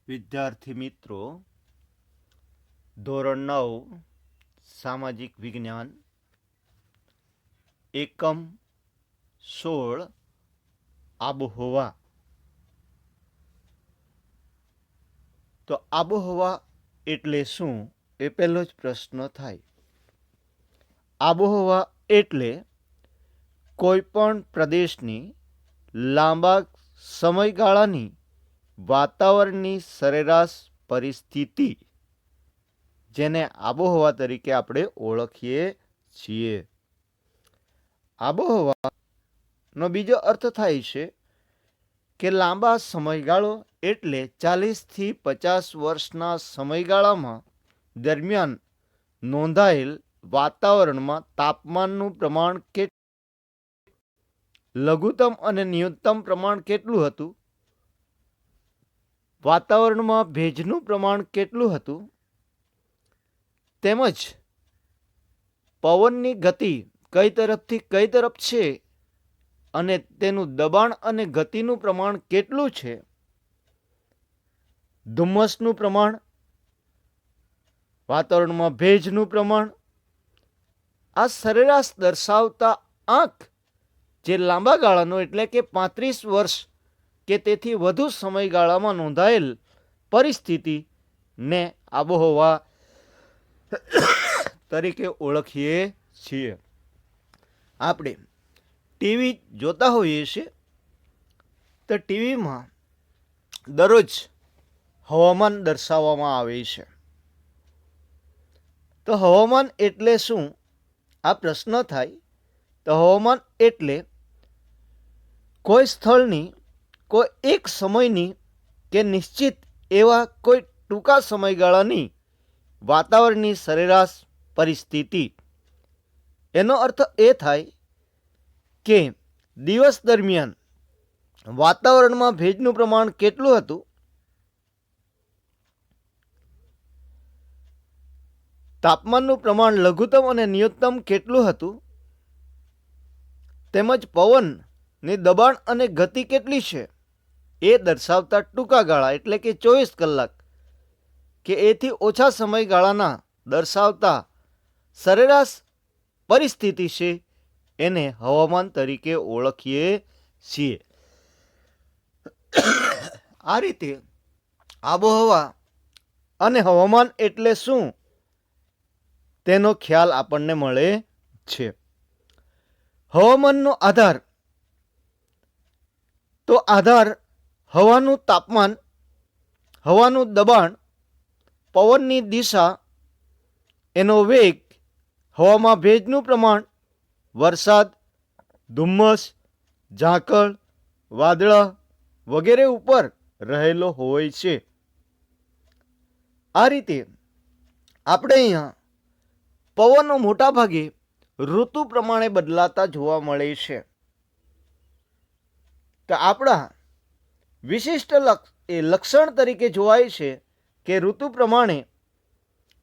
વિદ્યાર્થી મિત્રો, ધોરણ 9 સામાજિક વિજ્ઞાન એકમ 16 આબોહવા. તો આબોહવા એટલે શું એ પહેલો જ પ્રશ્ન થાય. આબોહવા એટલે કોઈ પણ પ્રદેશની લાંબા સમયગાળાની વાતાવરણની સરેરાશ પરિસ્થિતિ, જેને આબોહવા તરીકે આપણે ઓળખીએ છીએ. આબોહવાનો બીજો અર્થ થાય છે કે લાંબા સમયગાળો એટલે 40 થી 50 વર્ષના સમયગાળામાં દરમિયાન નોંધાયેલ વાતાવરણમાં તાપમાનનું પ્રમાણ લઘુત્તમ અને ન્યૂનતમ પ્રમાણ કેટલું હતું, વાતાવરણમાં ભેજનું પ્રમાણ કેટલું હતું, તેમજ પવનની ગતિ કઈ તરફથી કઈ તરફ છે અને તેનું દબાણ અને ગતિનું પ્રમાણ કેટલું છે, ધુમ્મસનું પ્રમાણ, વાતાવરણમાં ભેજનું પ્રમાણ, આ સરેરાશ દર્શાવતા આંક જે લાંબા ગાળાનો એટલે કે 35 વર્ષ કે તેથી વધુ સમયગાળામાં નોંધાયેલ પરિસ્થિતિને આબોહવા તરીકે ઓળખીએ છીએ. આપણે ટીવી જોતા હોઈએ છીએ તો ટીવીમાં દરરોજ હવામાન દર્શાવવામાં આવે છે. તો હવામાન એટલે શું આ પ્રશ્ન થાય. તો હવામાન એટલે કોઈ સ્થળની કોઈ એક સમયની કે નિશ્ચિત એવા કોઈ ટૂંકા સમયગાળાની વાતાવરણની સરેરાશ પરિસ્થિતિ. એનો અર્થ એ થાય કે દિવસ દરમિયાન વાતાવરણમાં ભેજનું પ્રમાણ કેટલું હતું, તાપમાનનું પ્રમાણ લઘુત્તમ અને ન્યૂનતમ કેટલું હતું, તેમજ પવનની દબાણ અને ગતિ કેટલી છે એ દર્શાવતા ટૂંકા ગાળા એટલે કે 24 કલાક કે એથી ઓછા સમયગાળાના દર્શાવતા સરેરાશ પરિસ્થિતિ છે, એને હવામાન તરીકે ઓળખીએ છીએ. આ રીતે આબોહવા અને હવામાન એટલે શું તેનો ખ્યાલ આપણને મળે છે. હવામાનનો આધાર. તો આધાર હવાનું તાપમાન, હવાનું દબાણ, પવનની દિશા, એનો વેગ, હવામાં ભેજનું પ્રમાણ, વરસાદ, ધુમ્મસ, ઝાકળ, વાદળા વગેરે ઉપર રહેલો હોય છે. આ રીતે આપણે અહીંયા પવનો મોટા ભાગે ઋતુ પ્રમાણે બદલાતા જોવા મળે છે. તો આપણા વિશિષ્ટ લક્ષણ તરીકે જોવાય છે કે ઋતુ પ્રમાણે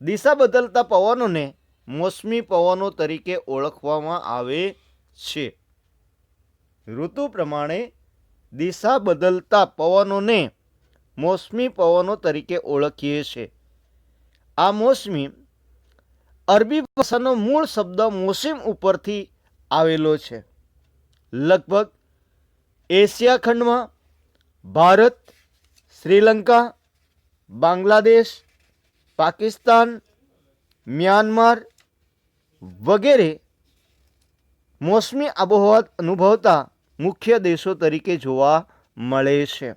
દિશા બદલતા પવનોને મોસમી પવનો તરીકે ઓળખવામાં આવે છે. ઋતુ પ્રમાણે દિશા બદલતા પવનોને મોસમી પવનો તરીકે ઓળખીએ છીએ. આ મોસમી અરબી ભાષાનો મૂળ શબ્દ મોસીમ ઉપરથી આવેલો છે. લગભગ એશિયા ખંડમાં ભારત, શ્રીલંકા, બાંગ્લાદેશ, પાકિસ્તાન, મ્યાનમાર વગેરે મોસમી આબોહવા અનુભવતા મુખ્ય દેશો તરીકે જોવા મળે છે.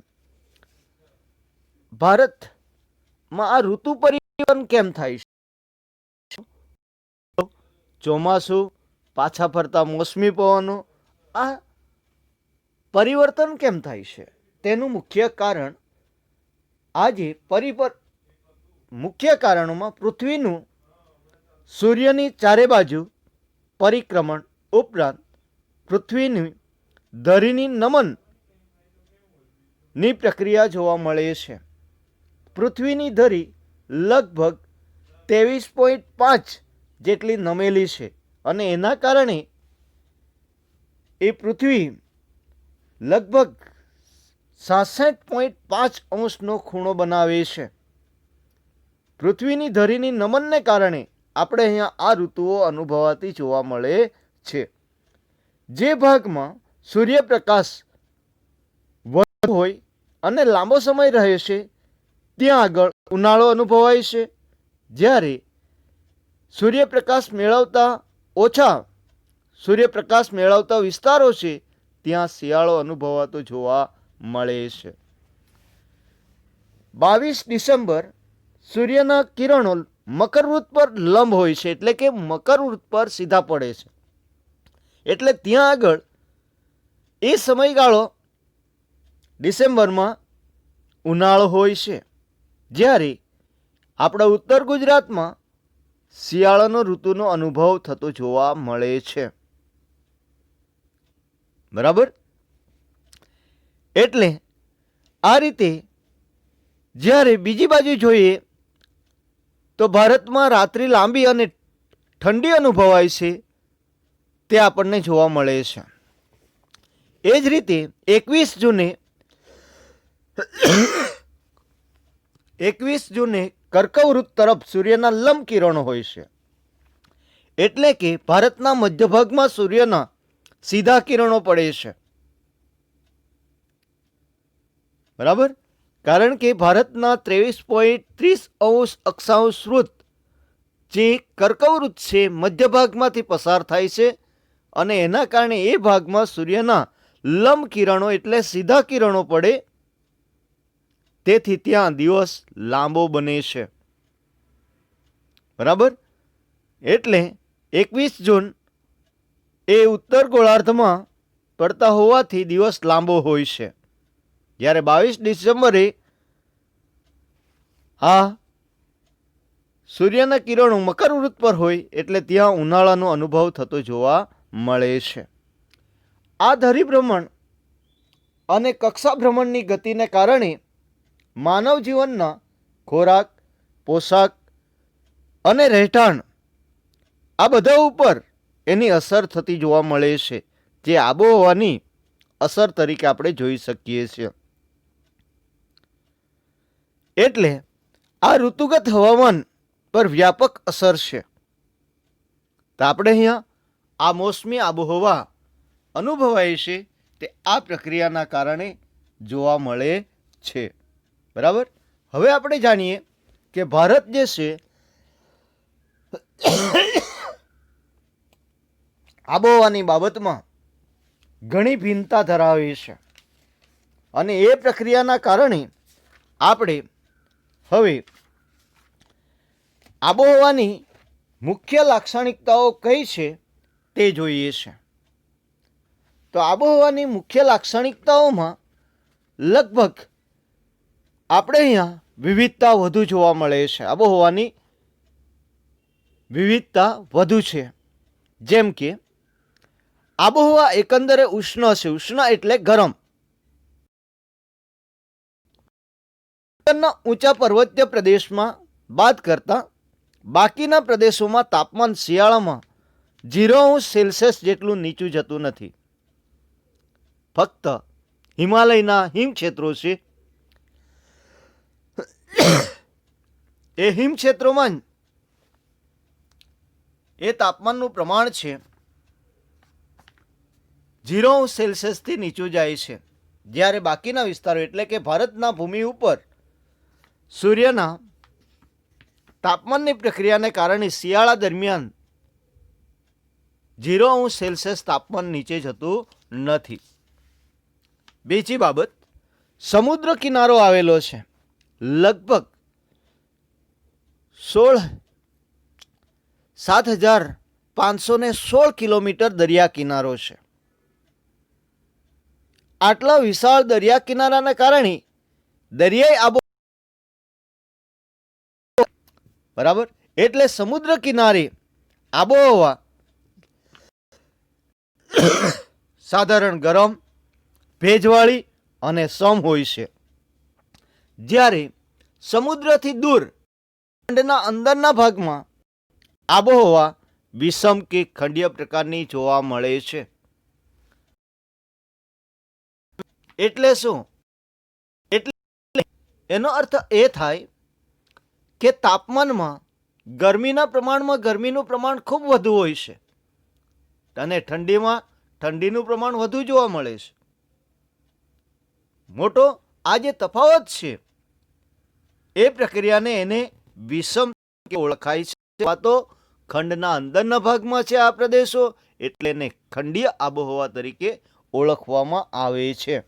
ભારતમાં આ ઋતુ પરિવર્તન કેમ થાય છે? ચોમાસું, પાછા ફરતા મોસમી પવનો, આ પરિવર્તન કેમ થાય છે? તેનું મુખ્ય કારણ આજે મુખ્ય કારણોમાં પૃથ્વીનું સૂર્યની ચારે બાજુ પરિક્રમણ ઉપરાંત પૃથ્વીની ધરીની નમનની પ્રક્રિયા જોવા મળે છે. પૃથ્વીની ધરી લગભગ 23.5 જેટલી નમેલી છે અને એના કારણે એ પૃથ્વી લગભગ 66.5 ખૂણો બનાવે છે. પૃથ્વીની ધરીની નમનને કારણે આપણે અહીંયા આ ઋતુઓ અનુભવાતી જોવા મળે છે. જે ભાગમાં સૂર્યપ્રકાશ વધુ હોય અને લાંબો સમય રહે છે ત્યાં આગળ ઉનાળો અનુભવાય છે. જ્યારે સૂર્યપ્રકાશ મેળવતા વિસ્તારો છે ત્યાં શિયાળો અનુભવાતો જોવા મળે છે. 22 ડિસેમ્બર સૂર્યના કિરણો મકરવૃત્ત પર લંબ હોય છે, એટલે કે મકરવૃત્ત પર સીધા પડે છે. એટલે ત્યાં આગળ એ સમયગાળો ડિસેમ્બરમાં ઉનાળો હોય છે. જ્યારે આપણા ઉત્તર ગુજરાતમાં શિયાળાનો ઋતુનો અનુભવ થતો જોવા મળે છે. બરાબર. એટલે આ રીતે જ્યારે બીજી બાજુ જોઈએ તો ભારતમાં રાત્રિ લાંબી અને ઠંડી અનુભવાય છે તે આપણને જોવા મળે છે. એ જ રીતે 21 જૂને કર્કવૃત્ત તરફ સૂર્યના લંબ કિરણો હોય છે. એટલે કે ભારતના મધ્યભાગમાં સૂર્યના સીધા કિરણો પડે છે. બરાબર. કારણ કે ભારતના 23.30 અક્ષાંશ વૃત્ત જે કર્કવૃત્ત છે મધ્યભાગમાંથી પસાર થાય છે અને એના કારણે એ ભાગમાં સૂર્યના લંબ કિરણો એટલે સીધા કિરણો પડે, તેથી ત્યાં દિવસ લાંબો બને છે. બરાબર. એટલે 21 જૂન એ ઉત્તર ગોળાર્ધમાં પડતા હોવાથી દિવસ લાંબો હોય છે. જ્યારે 22 ડિસેમ્બરે આ સૂર્યના કિરણો મકરવૃત્ત પર હોય એટલે ત્યાં ઉનાળાનો અનુભવ થતો જોવા મળે છે. આ ધરીભ્રમણ અને કક્ષાભ્રમણની ગતિને કારણે માનવ જીવનના ખોરાક, પોશાક અને રહેઠાણ આ બધા ઉપર એની અસર થતી જોવા મળે છે, જે આબોહવાની અસર તરીકે આપણે જોઈ શકીએ છીએ. એટલે આ ઋતુગત હવામાન પર વ્યાપક અસર છે. તો આપણે અહીંયા આ મોસમી આબોહવા અનુભવાય છે તે આ પ્રક્રિયાના કારણે જોવા મળે છે. બરાબર. હવે આપણે જાણીએ કે ભારત જે છે આબોહવાની બાબતમાં ઘણી ભિન્નતા ધરાવે છે અને એ પ્રક્રિયાના કારણે આપણે હવે આબોહવાની મુખ્ય લાક્ષણિકતાઓ કઈ છે તે જોઈએ છે. તો આબોહવાની મુખ્ય લાક્ષણિકતાઓમાં લગભગ આપણે અહીંયા વિવિધતા વધુ જોવા મળે છે. આબોહવાની વિવિધતા વધુ છે. જેમ કે આબોહવા એકંદરે ઉષ્ણ છે. ઉષ્ણ એટલે ગરમ. ઊંચા પર્વતીય પ્રદેશમાં બાદ કરતા બાકીના પ્રદેશોમાં તાપમાન શિયાળામાં 0°C જેટલું નીચું જતું નથી. ફક્ત હિમાલયના હિમક્ષેત્રો છે એ હિમક્ષેત્રોમાં એ તાપમાનનું પ્રમાણ છે 0°C થી નીચું જાય છે. જ્યારે બાકીના વિસ્તારો એટલે કે ભારતના ભૂમિ ઉપર સૂર્યના તાપમાનની પ્રક્રિયાને કારણે શિયાળા દરમિયાન 0°C તાપમાન નીચે જતું નથી. બીજી બાબત, સમુદ્ર કિનારો આવેલો છે. લગભગ 7,516 કિલોમીટર દરિયા કિનારો છે. આટલા વિશાળ દરિયા કિનારાના કારણે દરિયાઈ આબોહવા બરાબર એટલે સમુદ્ર કિનારે આબોહવા સાધારણ ગરમ, ભેજવાળી અને સમ હોય છે. જ્યારે સમુદ્રથી દૂર ખંડના અંદરના ભાગમાં આબોહવા વિષમ કે ખંડીય પ્રકારની જોવા મળે છે. એટલે શું? એટલે એનો અર્થ એ થાય કે તાપમાનમાં ગરમીના પ્રમાણમાં ગરમીનું પ્રમાણ ખૂબ વધુ હોય છે અને ઠંડીમાં ઠંડીનું પ્રમાણ વધુ જોવા મળે છે. મોટો આ જે તફાવત છે એ પ્રક્રિયાને એને વિષમ ઓળખાય છે. તો ખંડના અંદરના ભાગમાં છે આ પ્રદેશો, એટલે એને ખંડીય આબોહવા તરીકે ઓળખવામાં આવે છે.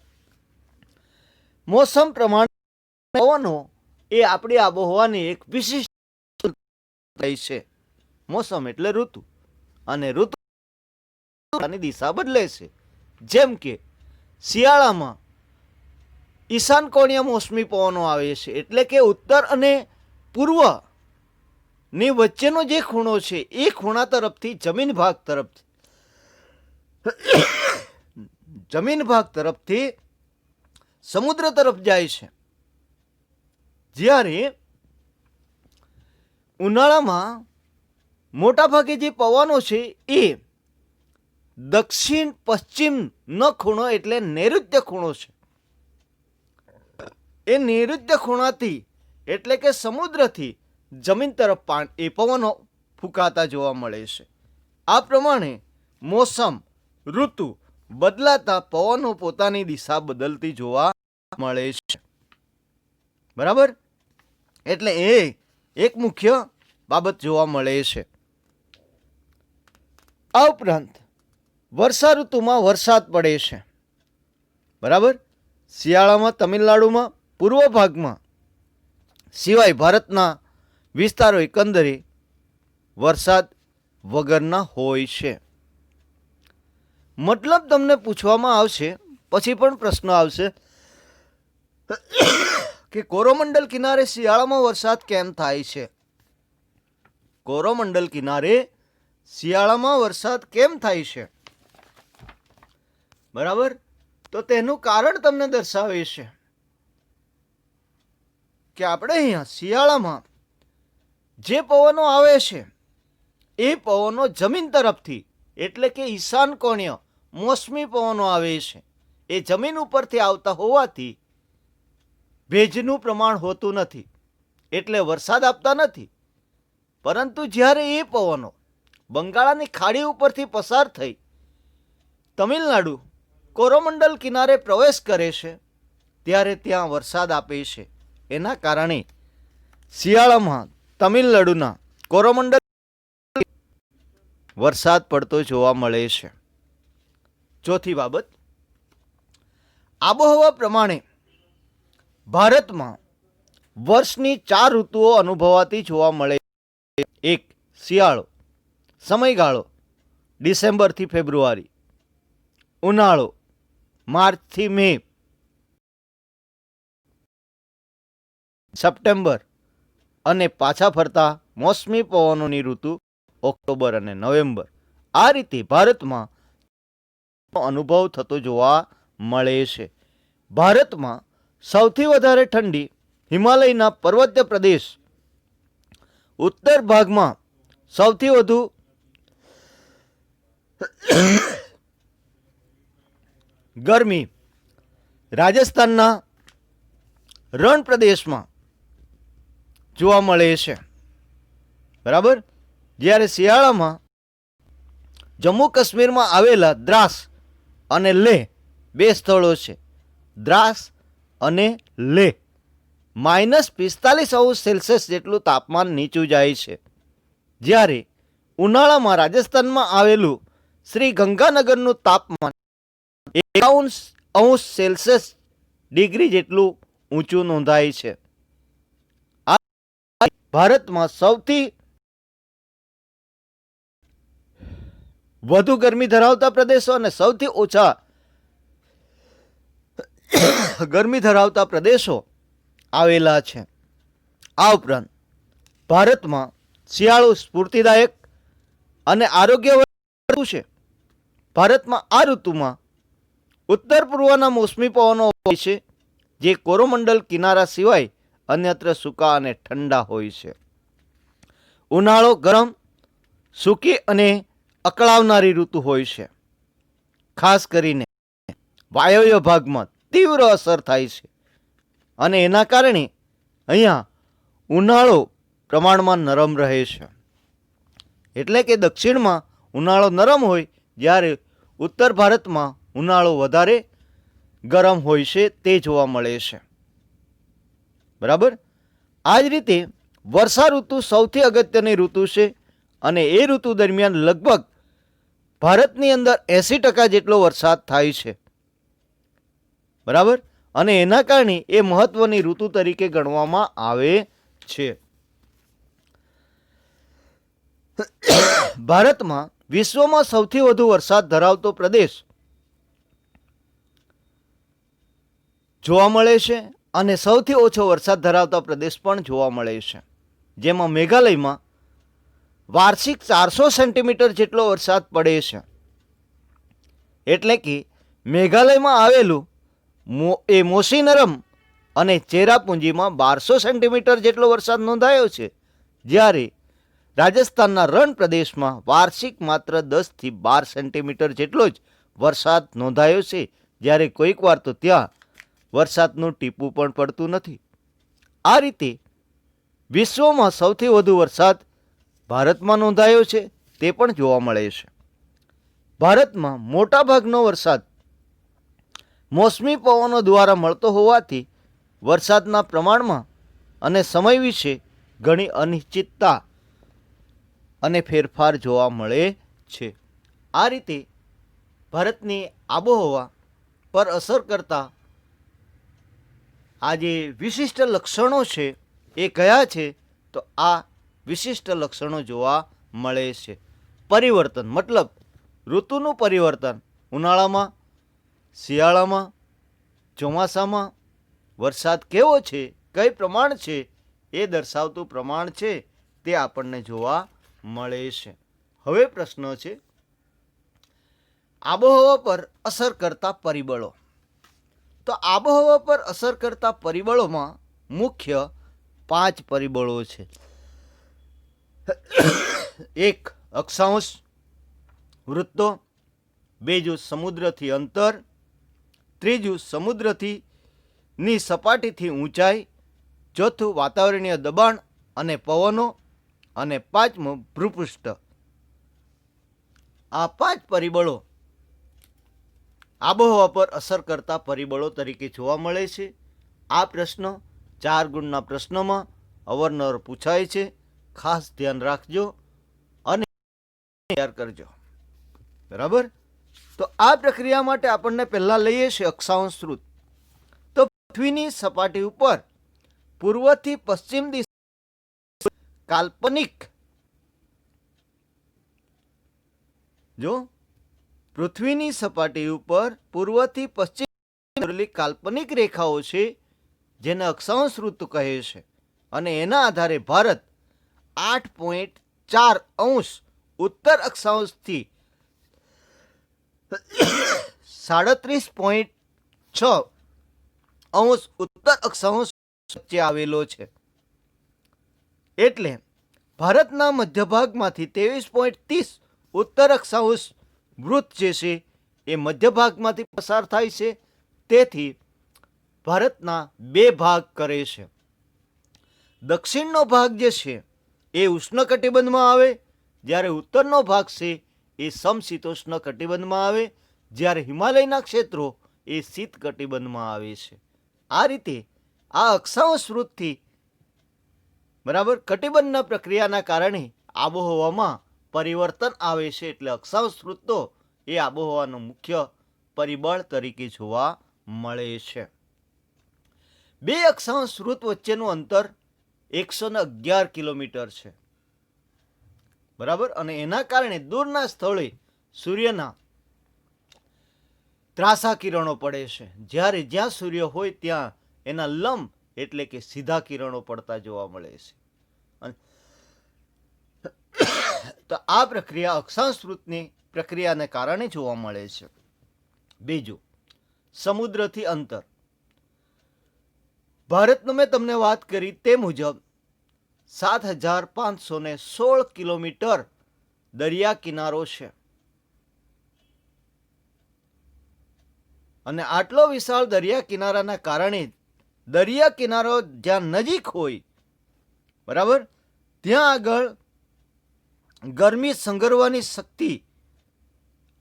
મોસમ પ્રમાણે પવનો એ આપણી આબોહવાની એક વિશિષ્ટ છે. મોસમ એટલે ઋતુ, અને ઋતુની દિશા બદલે છે. જેમ કે શિયાળામાં ઈશાન કોણીય મોસમી પવનો આવે છે, એટલે કે ઉત્તર અને પૂર્વ ની વચ્ચેનો જે ખૂણો છે એ ખૂણા તરફથી જમીન ભાગ તરફથી સમુદ્ર તરફ જાય છે. જ્યારે ઉનાળામાં મોટા ભાગે જે પવનો છે એ દક્ષિણ પશ્ચિમનો ખૂણો એટલે નૈઋત્ય ખૂણો છે. એ નૈઋત્ય ખૂણાથી એટલે કે સમુદ્રથી જમીન તરફ એ પવનો ફૂંકાતા જોવા મળે છે. આ પ્રમાણે મોસમ ઋતુ બદલાતા પવનો પોતાની દિશા બદલતી જોવા મળે છે. બરાબર? એટલે એ એક મુખ્ય બાબત જોવા મળે છે. આ ઉપરાંત વર્ષા ઋતુમાં વરસાદ પડે છે. બરાબર? શિયાળામાં તમિલનાડુમાં પૂર્વ ભાગમાં સિવાય ભારતના વિસ્તારો એકંદરે વરસાદ વગરના હોય છે. મતલબ તમને પૂછવામાં આવશે, પછી પણ પ્રશ્ન આવશે કે કોરોમંડલ કિનારે શિયાળામાં વરસાદ કેમ થાય છે? કોરોમંડલ કિનારે શિયાળામાં વરસાદ કેમ થાય છે? બરાબર? તો તેનું કારણ તમને દર્શાવે છે કે આપણે અહીંયા શિયાળામાં જે પવનો આવે છે એ પવનો જમીન તરફથી એટલે કે ઈશાન કોણીય મોસમી પવનો આવે છે. એ જમીન ઉપરથી આવતા હોવાથી ભેજનું પ્રમાણ હોતું નથી, એટલે વરસાદ આપતા નથી. પરંતુ જ્યારે એ પવનો બંગાળાની ખાડી ઉપરથી પસાર થઈ તમિલનાડુ કોરોમંડલ કિનારે પ્રવેશ કરે છે ત્યારે ત્યાં વરસાદ આપે છે. એના કારણે શિયાળામાં તમિલનાડુના કોરોમંડલ વરસાદ પડતો જોવા મળે છે. ચોથી બાબત, આબોહવા પ્રમાણે ભારતમાં વર્ષની 4 ઋતુઓ અનુભવાતી જોવા મળે. એક, શિયાળો, સમયગાળો ડિસેમ્બરથી ફેબ્રુઆરી. ઉનાળો, માર્ચથી મે. સપ્ટેમ્બર અને પાછા ફરતા મોસમી પવનોની ઋતુ ઓક્ટોબર અને નવેમ્બર. આ રીતે ભારતમાં અનુભવ થતો જોવા મળે છે. ભારતમાં સૌથી વધારે ઠંડી હિમાલયના પર્વતીય પ્રદેશ, ઉત્તર ભાગમાં સૌથી વધુ ગરમી રાજસ્થાનના રણ પ્રદેશમાં જોવા મળે છે. બરાબર? જ્યારે શિયાળામાં જમ્મુ કાશ્મીરમાં આવેલા દ્રાસ અને લેહ 2 સ્થળો છે. દ્રાસ અને લેહ -45°C જેટલું તાપમાન નીચું જાય છે. જ્યારે ઉનાળામાં રાજસ્થાનમાં આવેલું શ્રી ગંગાનગરનું તાપમાન 51°C જેટલું ઊંચું નોંધાય છે. આ ભારતમાં સૌથી વધુ ગરમી ધરાવતા પ્રદેશો અને સૌથી ઓછા ગરમી ધરાવતા પ્રદેશો આવેલા છે. આ ઉપરાંત ભારતમાં શિયાળો સ્ફૂર્તિદાયક અને આરોગ્યવર્ધક છે. ભારતમાં આ ઋતુમાં ઉત્તર પૂર્વના મોસમી પવનો હોય છે, જે કોરોમંડલ કિનારા સિવાય અન્યત્ર સૂકા અને ઠંડા હોય છે. ઉનાળો ગરમ, સૂકી અને અકળાવનારી ઋતુ હોય છે. ખાસ કરીને વાયવ્ય ભાગમાં તીવ્ર અસર થાય છે. અને એના કારણે અહીંયા ઉનાળો પ્રમાણમાં નરમ રહે છે. એટલે કે દક્ષિણમાં ઉનાળો નરમ હોય, જ્યારે ઉત્તર ભારતમાં ઉનાળો વધારે ગરમ હોય છે તે જોવા મળે છે. બરાબર. આ જ રીતે વર્ષા ઋતુ સૌથી અગત્યની ઋતુ છે અને એ ઋતુ દરમિયાન લગભગ ભારતની અંદર 80% જેટલો વરસાદ થાય છે. બરાબર. અને એના કારણે એ મહત્વની ઋતુ તરીકે ગણવામાં આવે છે. ભારતમાં વિશ્વમાં સૌથી વધુ વરસાદ ધરાવતો પ્રદેશ જોવા મળે છે અને સૌથી ઓછો વરસાદ ધરાવતા પ્રદેશ પણ જોવા મળે છે. જેમાં મેઘાલયમાં વાર્ષિક 400 સેન્ટીમીટર જેટલો વરસાદ પડે છે. એટલે કે મેઘાલયમાં આવેલું એ મોસીનરમ અને ચેરાપુંજીમાં 1200 સેન્ટીમીટર જેટલો વરસાદ નોંધાયો છે, જ્યારે રાજસ્થાનના રણ પ્રદેશમાં વાર્ષિક માત્ર 10 થી 12 સેન્ટીમીટર જેટલો જ વરસાદ નોંધાયો છે, જ્યારે કોઈક વાર તો ત્યાં વરસાદનું ટીપું પણ પડતું નથી. આ રીતે વિશ્વમાં સૌથી વધુ વરસાદ ભારતમાં નોંધાયો છે તે પણ જોવા મળે છે. ભારતમાં મોટાભાગનો વરસાદ મોસમી પવનો દ્વારા મળતો હોવાથી વરસાદના પ્રમાણમાં અને સમય વિશે ઘણી અનિશ્ચિતતા અને ફેરફાર જોવા મળે છે. આ રીતે ભારતની આબોહવા પર અસર કરતા આ જે વિશિષ્ટ લક્ષણો છે એ કયા છે? તો આ વિશિષ્ટ લક્ષણો જોવા મળે છે. પરિવર્તન મતલબ ઋતુનું પરિવર્તન ઉનાળામાં, શિયાળામાં, ચોમાસામાં વરસાદ કેવો છે, કઈ પ્રમાણ છે એ દર્શાવતું પ્રમાણ છે તે આપણને જોવા મળે છે. હવે પ્રશ્ન છે આબોહવા પર અસર કરતા પરિબળો. તો આબોહવા પર અસર કરતા પરિબળોમાં મુખ્ય 5 પરિબળો છે. 1. અક્ષાંશ વૃત્તો. 2. સમુદ્રથી અંતર. 3. સમુદ્રથી ની સપાટીથી ઊંચાઈ. 4. વાતાવરણીય દબાણ અને પવનો. અને 5. ભૂપૃષ્ઠ. આ 5 પરિબળો આબોહવા પર અસર કરતા પરિબળો તરીકે જોવા મળે છે. આ પ્રશ્ન 4 ગુણના પ્રશ્નોમાં અવારનવાર પૂછાય છે. ખાસ ધ્યાન રાખજો અને તૈયાર કરજો. બરાબર. તો આ પ્રક્રિયા માટે આપણને પહેલા લઈએ છીએ અક્ષાંશ વૃત્ત. તો પૃથ્વીની સપાટી ઉપર પૂર્વથી પશ્ચિમ દિશા કાલ્પનિક પૃથ્વીની સપાટી ઉપર પૂર્વથી પશ્ચિમ કાલ્પનિક રેખાઓ છે જેને અક્ષાંશ વૃત્ત કહે છે. અને એના આધારે ભારત 8.4 ઉત્તર અક્ષાંશથી 37.6 ઉત્તર અક્ષાંશ વચ્ચે આવેલો છે. એટલે ભારતના મધ્ય ભાગમાંથી 23.30 ઉત્તર અક્ષાંશ વૃત્ત જે છે એ મધ્ય ભાગમાંથી પસાર થાય છે. તેથી ભારતના 2 ભાગ કરે છે. દક્ષિણનો ભાગ જે છે એ ઉષ્ણકટિબંધમાં આવે, જ્યારે ઉત્તરનો ભાગ છે એ સમશીતોષ્ણ કટિબંધમાં આવે, જ્યારે હિમાલયના ક્ષેત્રો એ શીત કટિબંધમાં આવે છે. આ રીતે આ અક્ષાંશ વૃત્તથી બરાબર કટિબંધના પ્રક્રિયાના કારણે આબોહવામાં પરિવર્તન આવે છે. એટલે અક્ષાંશ વૃત્તો એ આબોહવાનું મુખ્ય પરિબળ તરીકે જોવા મળે છે. 2 અક્ષાંશ વૃત્ત વચ્ચેનું અંતર 111 કિલોમીટર છે. બરાબર. અને એના કારણે દૂરના સ્થળે સૂર્યના ત્રાસા કિરણો પડે છે, જ્યારે જ્યાં સૂર્ય હોય ત્યાં એના લંબ એટલે કે સીધા કિરણો પડતા જોવા મળે છે. તો આ પ્રક્રિયા અક્ષાંશ વૃત્તની પ્રક્રિયાને કારણે જોવા મળે છે. બીજું, સમુદ્રથી અંતર. ભારતનો મેં તમને વાત કરી તે મુજબ 7,516 કિલોમીટર દરિયા કિનારો છે. અને આટલો વિશાળ દરિયા કિનારાના કારણે દરિયા કિનારો જ્યાં નજીક હોય, બરાબર, ત્યાં આગળ ગરમી સંઘરવાની શક્તિ,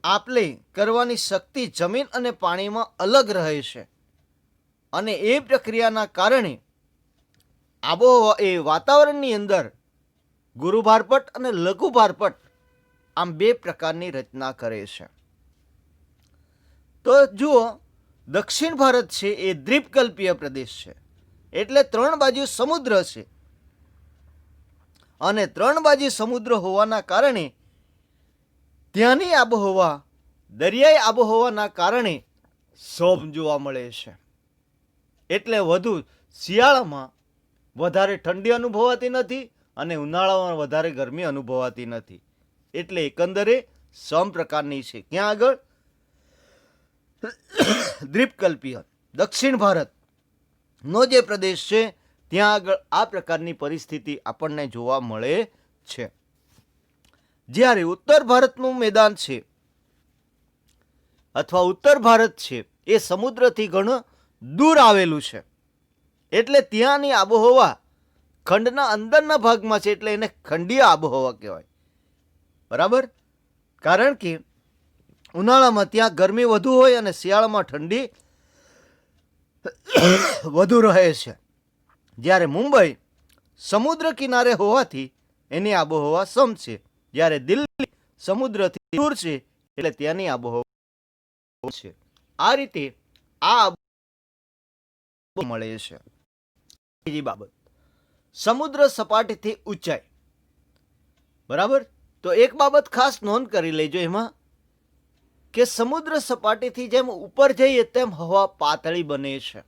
આપલે કરવાની શક્તિ જમીન અને પાણીમાં અલગ રહે છે. અને એ પ્રક્રિયાના કારણે આબોહવા એ વાતાવરણની અંદર ગુરુભારપટ અને લઘુભારપટ આમ બે પ્રકારની રચના કરે છે. તો જુઓ, દક્ષિણ ભારત છે એ દ્વીપકલ્પીય પ્રદેશ છે, એટલે 3 બાજુ સમુદ્ર છે. અને 3 બાજુ સમુદ્ર હોવાના કારણે ત્યાંની આબોહવા દરિયાઈ આબોહવાના કારણે સૌમ જોવા મળે છે. એટલે વધુ શિયાળામાં વધારે ઠંડી અનુભવાતી નથી અને ઉનાળામાં વધારે ગરમી અનુભવાતી નથી. એટલે એકંદરે સમ પ્રકારની છે. ક્યાં આગળ? દ્વીપકલ્પીય દક્ષિણ ભારતનો જે પ્રદેશ છે ત્યાં આગળ આ પ્રકારની પરિસ્થિતિ આપણને જોવા મળે છે. જ્યારે ઉત્તર ભારતનું મેદાન છે અથવા ઉત્તર ભારત છે એ સમુદ્રથી ઘણું દૂર આવેલું છે, એટલે ત્યાંની આબોહવા ખંડના અંદરના ભાગમાં છે, એટલે એને ખંડીય આબોહવા કહેવાય. બરાબર? કારણ કે ઉનાળામાં ત્યાં ગરમી વધુ હોય અને શિયાળામાં ઠંડી વધુ રહે છે. જ્યારે મુંબઈ સમુદ્ર કિનારે હોવાથી એની આબોહવા સમ છે, જ્યારે દિલ્હી સમુદ્રથી દૂર છે એટલે ત્યાંની આબોહવા છે. આ રીતે આ મળે છે. બીજી બાબત, સમુદ્ર સપાટીથી ઊંચાઈ. બરાબર? તો એક બાબત ખાસ નોંધ કરી લેજો એમાં કે સમુદ્ર સપાટીથી જેમ ઉપર જઈએ તેમ હવા પાતળી બને છે.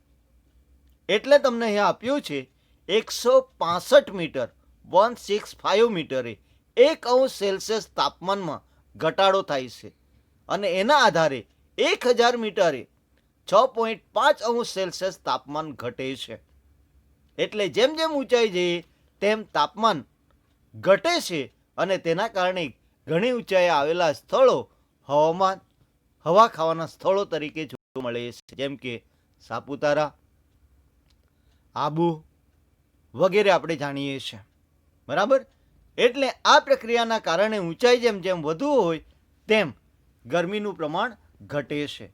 એટલે તમને અહીંયા આપ્યું છે 165 મીટર 165 મીટરે 1°C તાપમાનમાં ઘટાડો થાય છે. અને એના આધારે 1000 મીટરે 6.5° તાપમાન ઘટે છે. એટલે જેમ જેમ ઊંચાઈ જઈએ તેમ તાપમાન ઘટે છે અને તેના કારણે ઘણી ઊંચાઈએ આવેલા સ્થળો હવા ખાવાના સ્થળો તરીકે જોવા મળે છે, જેમ કે સાપુતારા, આબુ વગેરે આપણે જાણીએ છીએ. બરાબર? એટલે આ પ્રક્રિયાના કારણે ઊંચાઈ જેમ જેમ વધુ હોય તેમ ગરમીનું પ્રમાણ ઘટે છે.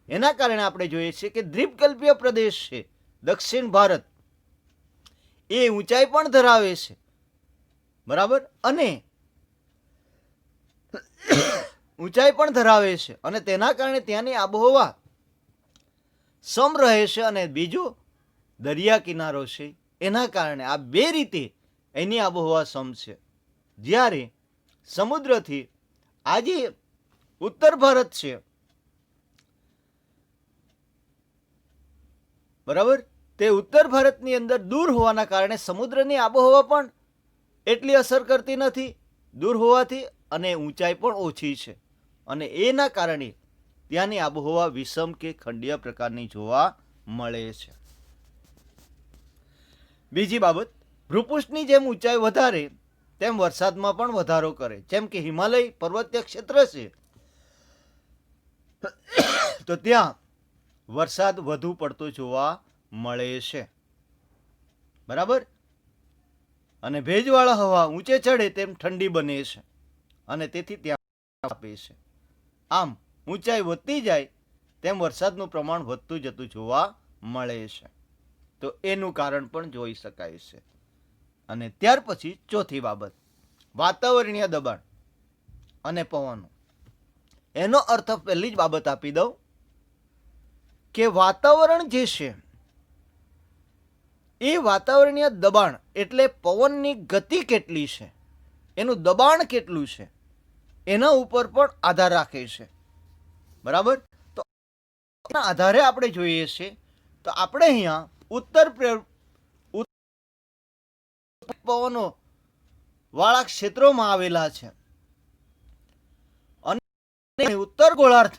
એના કારણે આપણે જોઈએ છીએ કે દ્વીપકલ્પીય પ્રદેશ છે દક્ષિણ ભારત એ ઊંચાઈ પણ ધરાવે છે. બરાબર? અને ઊંચાઈ પણ ધરાવે છે અને તેના કારણે ત્યાંની આબોહવા સમ રહે છે. અને બીજું દરિયા કિનારો છે એના કારણે આ બે રીતે એની આબોહવા સમ છે. જ્યારે સમુદ્રથી આજે ઉત્તર ભારત છે, બરાબર, તે ઉત્તર ભારતની અંદર દૂર હોવાના કારણે સમુદ્રની આબોહવા પણ એટલી અસર કરતી નથી દૂર હોવાથી, અને ઊંચાઈ પણ ઓછી છે. અને એના કારણે ત્યાંની આબોહવા વિષમ કે ખંડીય પ્રકારની જોવા મળે છે. બીજી બાબત, ભૂપૃષ્ઠની જેમ ઊંચાઈ વધારે તેમ વરસાદમાં પણ વધારો કરે. જેમ કે હિમાલય પર્વતીય ક્ષેત્ર છે તો ત્યાં વરસાદ વધુ પડતો જોવા મળે છે. બરાબર? અને ભેજવાળા હવા ઊંચે ચડે તેમ ઠંડી બને છે અને તેથી ત્યાં આપે છે. આમ ઊંચાઈ વધતી જાય તેમ વરસાદનું પ્રમાણ વધતું જતું જોવા મળે છે. તો એનું કારણ પણ જોઈ શકાય છે. અને ત્યાર પછી ચોથી બાબત, વાતાવરણીય દબાણ અને પવનો. એનો અર્થ પહેલી જ બાબત આપી દઉં કે વાતાવરણ જે છે એ વાતાવરણીય દબાણ એટલે પવનની ગતિ કેટલી છે, એનું દબાણ કેટલું છે, એના ઉપર પણ આધાર રાખે છે. બરાબર? તો એના આધારે આપણે જોઈએ છીએ તો આપણે અહીંયા ઉત્તર પવનો વાળા ક્ષેત્રોમાં આવેલા છે અને ઉત્તર ગોળાર્ધ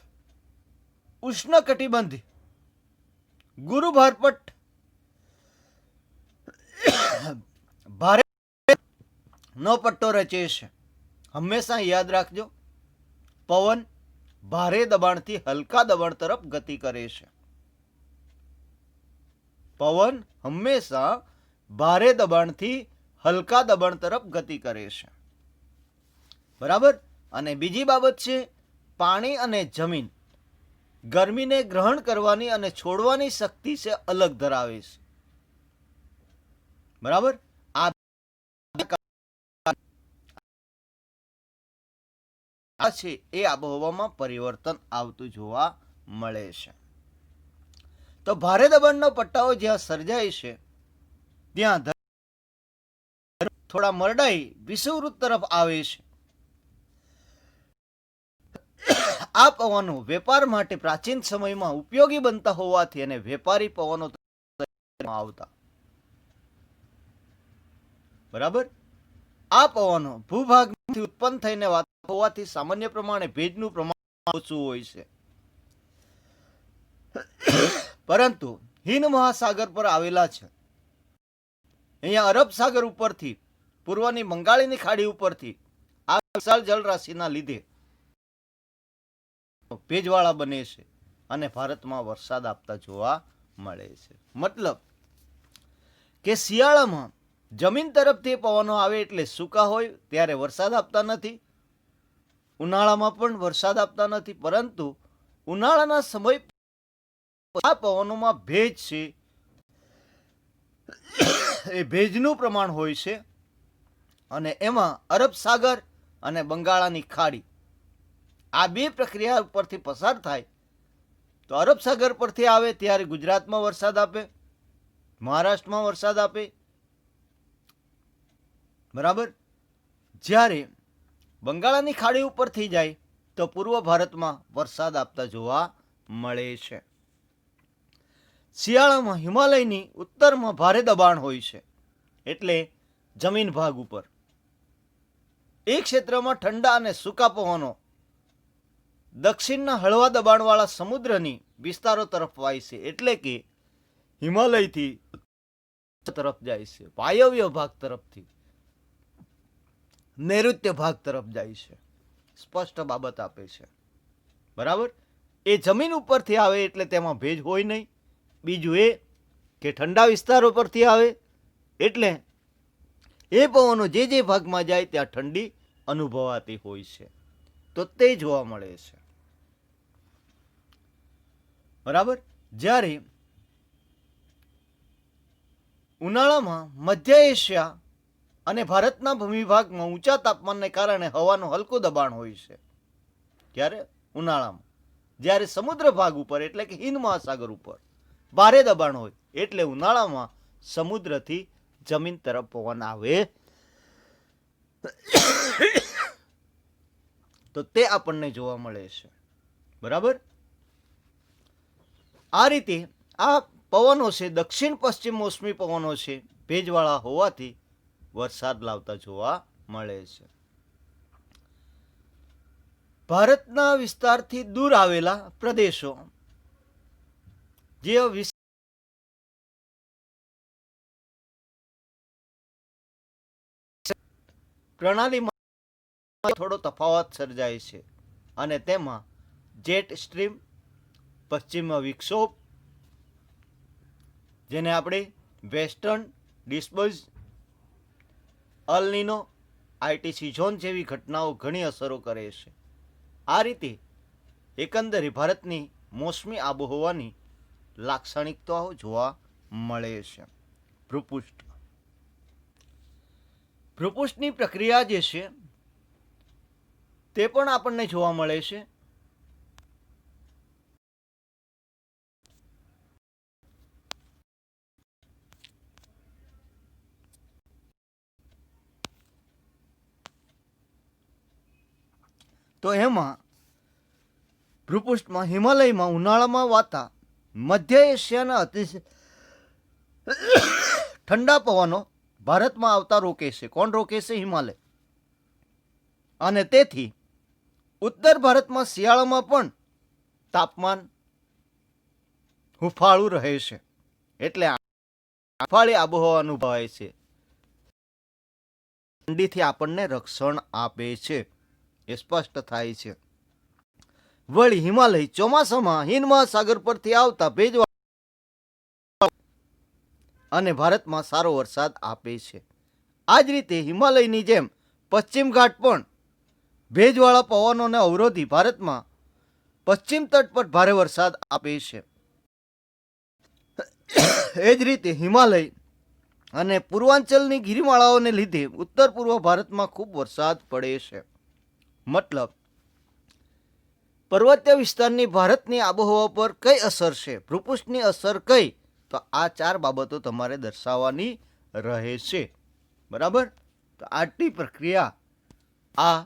ઉષ્ણકટિબંધ ગુરુભારપટ ભારે નો પટ્ટો રચે છે. હંમેશા યાદ રાખજો, પવન ભારે દબાણથી હલકા દબાણ તરફ ગતિ કરે છે. પવન હંમેશા ભારે દબાણથી હલકા દબાણ તરફ ગતિ કરે છે. બરાબર. અને બીજી બાબત છે, પાણી અને જમીન ગરમીને ગ્રહણ કરવાની અને છોડવાની શક્તિ છે અલગ ધરાવે છે. બરાબર. આ છે એ આબોહવામાં પરિવર્તન આવતું જોવા મળે છે. તો ભારે દબાણના પટ્ટાઓ જ્યાં સર્જાય છે ત્યાં થોડા મરડાઈ વિષુવવૃત્ત તરફ આવે છે. આ પવનો વેપાર માટે પ્રાચીન સમયમાં ઉપયોગી બનતા હોવાથી અને વેપારી પવનો આવતા. બરાબર. આ પવનો ભૂભાગથી ઉત્પન્ન થઈને હોવાથી સામાન્ય પ્રમાણે ભેજનું પ્રમાણ ઓછું હોય છે. પરંતુ હિન્દ મહાસાગર પર આવેલા છે. અહીંયા અરબ સાગર ઉપરથી, પૂર્વની બંગાળની ખાડી ઉપરથી આ વિશાળ જળરાશિના લીધે ભેજવાળા બને છે અને ભારતમાં વરસાદ આપતા જોવા મળે છે. મતલબ કે શિયાળામાં જમીન તરફથી પવનો આવે એટલે સૂકા હોય ત્યારે વરસાદ આપતા નથી, ઉનાળામાં પણ વરસાદ આપતા નથી. પરંતુ ઉનાળાના સમય આ પવનોમાં ભેજ છે એ ભેજનું પ્રમાણ હોય છે અને એમાં અરબ સાગર અને બંગાળાની ખાડી આ બે પ્રક્રિયા ઉપરથી પસાર થાય. તો અરબ સાગર પરથી આવે ત્યારે ગુજરાતમાં વરસાદ આપે, મહારાષ્ટ્રમાં વરસાદ આપે. બરાબર. જ્યારે બંગાળાની ખાડી ઉપરથી જાય તો પૂર્વ ભારતમાં વરસાદ આપતા જોવા મળે છે. શિયાળામાં હિમાલયની ઉત્તરમાં ભારે દબાણ હોય છે એટલે જમીન ભાગ ઉપર એક ક્ષેત્રમાં ઠંડા અને સૂકા પવનો દક્ષિણના હળવા દબાણવાળા સમુદ્રની વિસ્તારો તરફ વાય છે એટલે કે હિમાલયથી તરફ જાય છે, વાયવ્ય ભાગ તરફથી નૈઋત્ય ભાગ તરફ જાય છે. સ્પષ્ટ બાબત આપે છે. બરાબર. એ જમીન ઉપરથી આવે એટલે તેમાં ભેજ હોય નહીં. બીજું એ કે ઠંડા વિસ્તારો પરથી આવે એટલે એ પવનો જે જે ભાગમાં જાય ત્યાં ઠંડી અનુભવાતી હોય છે. તો તે જોવા મળે છે. બરાબર. જ્યારે ઉનાળામાં મધ્ય એશિયા અને ભારતના ભૂમિભાગમાં ઊંચા તાપમાનને કારણે હવાનું હલકું દબાણ હોય છે. ત્યારે ઉનાળામાં જ્યારે સમુદ્ર ભાગ ઉપર એટલે કે હિન્દ મહાસાગર ઉપર ભારે દબાણ હોય એટલે ઉનાળામાં સમુદ્રથી જમીન તરફ પવન આવે તો તે આપણને જોવા મળે છે. બરાબર. આ રીતે આ પવનો છે દક્ષિણ પશ્ચિમ મોસમી પવનો છે, ભેજવાળા હોવાથી વરસાદ લાવતા જોવા મળે છે. ભારતના વિસ્તારથી દૂર આવેલા પ્રદેશો જે પ્રણાલીમાં થોડો તફાવત સર્જાય છે અને તેમાં જેટ સ્ટ્રીમ, પશ્ચિમમાં વિક્ષોભ જેને આપણે વેસ્ટર્ન ડિસ્ટર્બન્સ, અલ નીનો, આઈટીસી ઝોન જેવી ઘટનાઓ ઘણી અસરો કરે છે. આ રીતે એકંદરે ભારતની મોસમી આબોહવાની લાક્ષણિકતાઓ જોવા મળે છે. ભૂપૃષ્ઠ. ભૂપૃષ્ઠની પ્રક્રિયા જે છે તે પણ આપણને જોવા મળે છે. તો એમાં ભૂપૃષ્ઠમાં હિમાલયમાં ઉનાળામાં વાતા મધ્ય એશિયાના અતિશય ઠંડા પવનો ભારતમાં આવતા રોકે છે. કોણ રોકે છે? હિમાલય. અને તેથી ઉત્તર ભારતમાં શિયાળામાં પણ તાપમાન હુંફાળું રહે છે એટલે હુંફાળી આબોહવા અનુભવાય છે. ઠંડીથી આપણને રક્ષણ આપે છે એ સ્પષ્ટ થાય છે. વળી હિમાલય ચોમાસામાં હિન્દ મહાસાગર પરથી આવતા ભેજવાળા અને ભારતમાં સારો વરસાદ આપે છે. આ જ રીતે હિમાલયની જેમ પશ્ચિમ ઘાટ પણ ભેજવાળા પવનોને અવરોધી ભારતમાં પશ્ચિમ તટ પર ભારે વરસાદ આપે છે. એ જ રીતે હિમાલય અને પૂર્વાંચલની ગિરિમાળાઓને લીધે ઉત્તર પૂર્વ ભારતમાં ખૂબ વરસાદ પડે છે. મતલબ પર્વતીય વિસ્તારની ભારતની આબોહવા પર કઈ અસર છે, ભૂપૃષ્ઠની અસર કઈ, તો આ 4 બાબતો તમારે દર્શાવવાની રહે છે. બરાબર. તો આટલી પ્રક્રિયા આ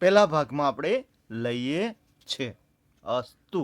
પહેલા ભાગમાં આપણે લઈએ છે. અસ્તુ.